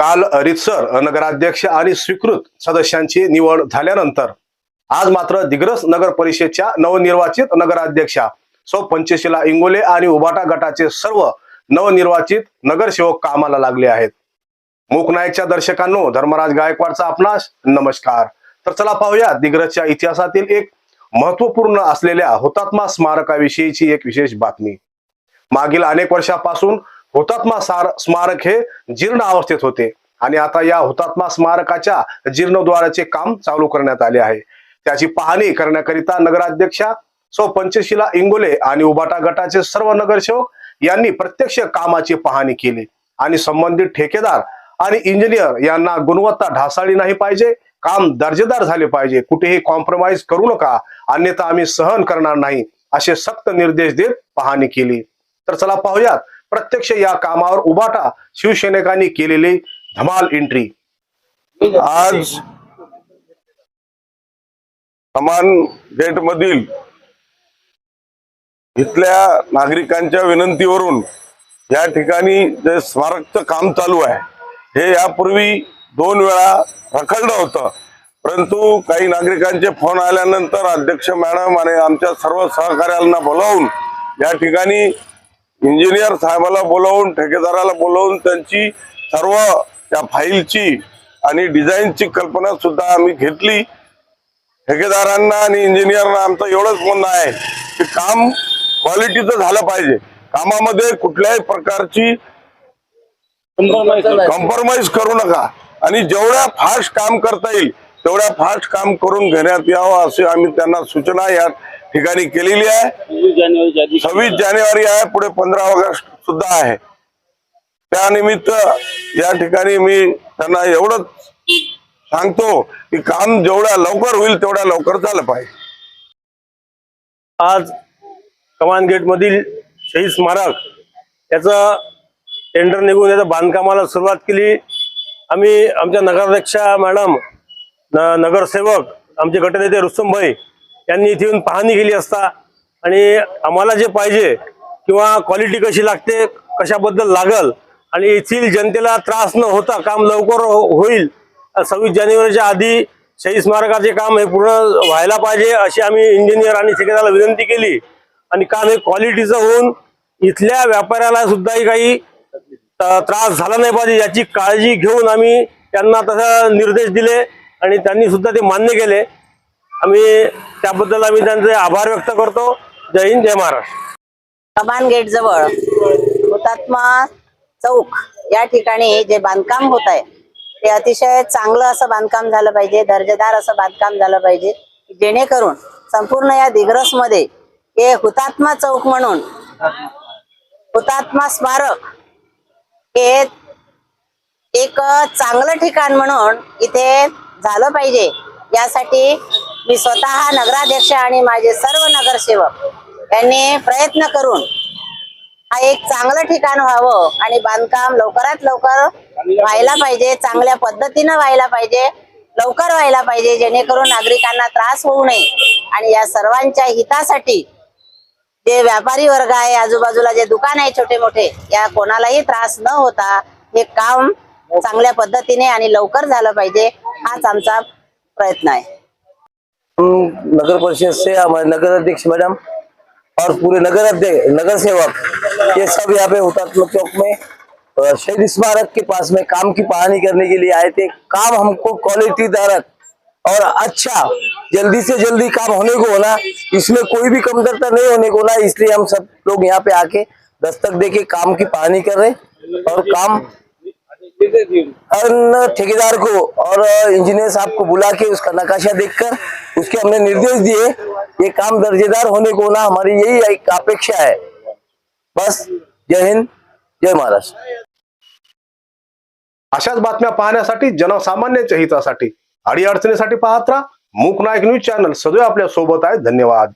काल रीतसर नगराध्यक्ष आणि स्वीकृत सदस्यांची निवड झाल्यानंतर आज मात्र दिग्रस नगर परिषदेच्या नवनिर्वाचित नगराध्यक्षा सौ पंचशीला इंगोले आणि उबाटा गटाचे सर्व नवनिर्वाचित नगरसेवक कामाला लागले आहेत। मूकनायकच्या दर्शकांनो, धर्मराज गायकवाडचा आपणास नमस्कार। तर चला पाहूया दिग्रसच्या इतिहासातील एक महत्वपूर्ण असलेल्या हुतात्मा स्मारकाविषयीची एक विशेष बातमी। मागील अनेक वर्षापासून हुतात्मा स्मारक हे जीर्ण अवस्थेत होते आणि आता या हुतात्मा स्मारकाच्या जीर्णोद्धाराचे काम चालू करण्यात आले आहे। त्याची पाहणी करण्याकरिता नगराध्यक्षा सौ पंचशीला इंगोले आणि उबाटा गटाचे सर्व नगरसेवक यांनी प्रत्यक्ष कामाची पाहणी केली आणि संबंधित ठेकेदार आणि इंजिनियर यांना गुणवत्ता ढासळली नाही पाहिजे, काम दर्जेदार झाले पाहिजे, कुठेही कॉम्प्रोमाइज करू नका, अन्यथा आम्ही सहन करणार नाही असे सक्त निर्देश देत पाहणी केली। तर चला पाहूयात प्रत्यक्ष या कामावर उबाटा शिवसैनिकांनी केलेली धमाल एंट्री। आज कमान गेट मधील इथल्या नागरिकांच्या विनंतीवरून या ठिकाणी जे स्मारकचं काम चालू आहे हे यापूर्वी 2 वेळा रखडलं होतं, परंतु काही नागरिकांचे फोन आल्यानंतर अध्यक्ष मॅडम आणि आमच्या सर्व सहकार्याला बोलावून या ठिकाणी इंजिनियर साहेबाला बोलावून ठेकेदाराला बोलावून त्यांची सर्व त्या फाईलची आणि डिझाईनची कल्पना सुद्धा आम्ही घेतली। ठेकेदारांना आणि इंजिनियरना आमचं एवढंच म्हणणं आहे की काम क्वालिटीचं झालं पाहिजे, कामामध्ये कुठल्याही प्रकारची कॉम्प्रोमाइज करू नका आणि जेवढ्या फास्ट काम करता येईल तेवढ्या फास्ट काम करून घेण्यात यावं अशी आम्ही त्यांना सूचना या ठिकाणी केलेली आहे। 26 जानेवारी आहे, पुढे 15 ऑगस्ट सुद्धा आहे, त्यानिमित्त या ठिकाणी मी त्यांना एवढंच सांगतो की काम जेवढ्या लवकर होईल तेवढ्या लवकर झालं पाहिजे। आज कमान गेट मधील शहीद स्मारक याचं टेंडर निघून याच्या बांधकामाला सुरुवात केली। आम्ही आमच्या नगराध्यक्षा मॅडम, नगरसेवक आमचे गटनेते रुस्तमभाई यांनी इथे येऊन पाहणी केली असता आणि आम्हाला जे पाहिजे किंवा क्वालिटी कशी लागते, कशाबद्दल लागल आणि येथील जनतेला त्रास न होता काम लवकर होईल, 26 जानेवारीच्या आधी शहीद स्मारकाचे काम हे पूर्ण व्हायला पाहिजे अशी आम्ही इंजिनियर आणि ठेकेदाराला विनंती केली आणि काम हे क्वालिटीचं होऊन इथल्या व्यापाऱ्याला सुद्धाही काही त्रास झाला नाही पाहिजे याची काळजी घेऊन आम्ही त्यांना तसा निर्देश दिले आणि त्यांनी सुद्धा ते मान्य केले। आम्ही त्याबद्दल त्यांचे आभार व्यक्त करतो। जय हिंद, जय महाराष्ट्र। कमान गेट जवळ हुतात्मा चौक या ठिकाणी जे बांधकाम होत आहे ते अतिशय चांगलं असं बांधकाम झालं पाहिजे, दर्जेदार असं बांधकाम झालं पाहिजे, जेणेकरून संपूर्ण या दिग्रस मध्ये हे हुतात्मा चौक म्हणून हुतात्मा स्मारक हे एक चांगलं ठिकाण म्हणून इथे झालं पाहिजे। यासाठी मी स्वतः नगराध्यक्ष आणि माझे सर्व नगरसेवक यांनी प्रयत्न करून हा एक चांगलं ठिकाण व्हावं आणि बांधकाम लवकरात लवकर व्हायला पाहिजे, चांगल्या पद्धतीनं व्हायला पाहिजे, लवकर व्हायला पाहिजे, जेणेकरून नागरिकांना त्रास होऊ नये आणि या सर्वांच्या हितासाठी जे व्यापारी वर्ग आहे, आजूबाजूला जे दुकान आहे छोटे मोठे, या कोणालाही त्रास न होता हे काम चांगल्या पद्धतीने आणि लवकर झालं पाहिजे, हाच आमचा प्रयत्न आहे। नगर परिषद से हमारे नगर अध्यक्ष मैडम और पूरे नगर सेवक ये सब यहाँ पे हुतात्मा चौक में शहीद स्मारक के पास में काम की पाहनी करने के लिए आए थे। काम हमको क्वालिटी धारक और अच्छा जल्दी से जल्दी काम होने को होना, इसमें कोई भी कमतरता नहीं होने को होना, इसलिए हम सब लोग यहाँ पे आके दस्तक देके काम की पाहनी कर रहे और काम ठेकेदार को और इंजीनियर साहब को बुला के उसका नक्शा देखकर उसके हमने निर्देश दिए, ये काम दर्जेदार होने को ना, हमारी यही एक अपेक्षा है। बस, जय हिंद, जय महाराष्ट्र। अशाच बातम्या पाहण्यासाठी, जनसामान्यांच्या हितासाठी, अडीअडचणीसाठी पाहत राहा मूकनायक न्यूज चॅनल। सदैव आपल्या सोबत आहे। धन्यवाद।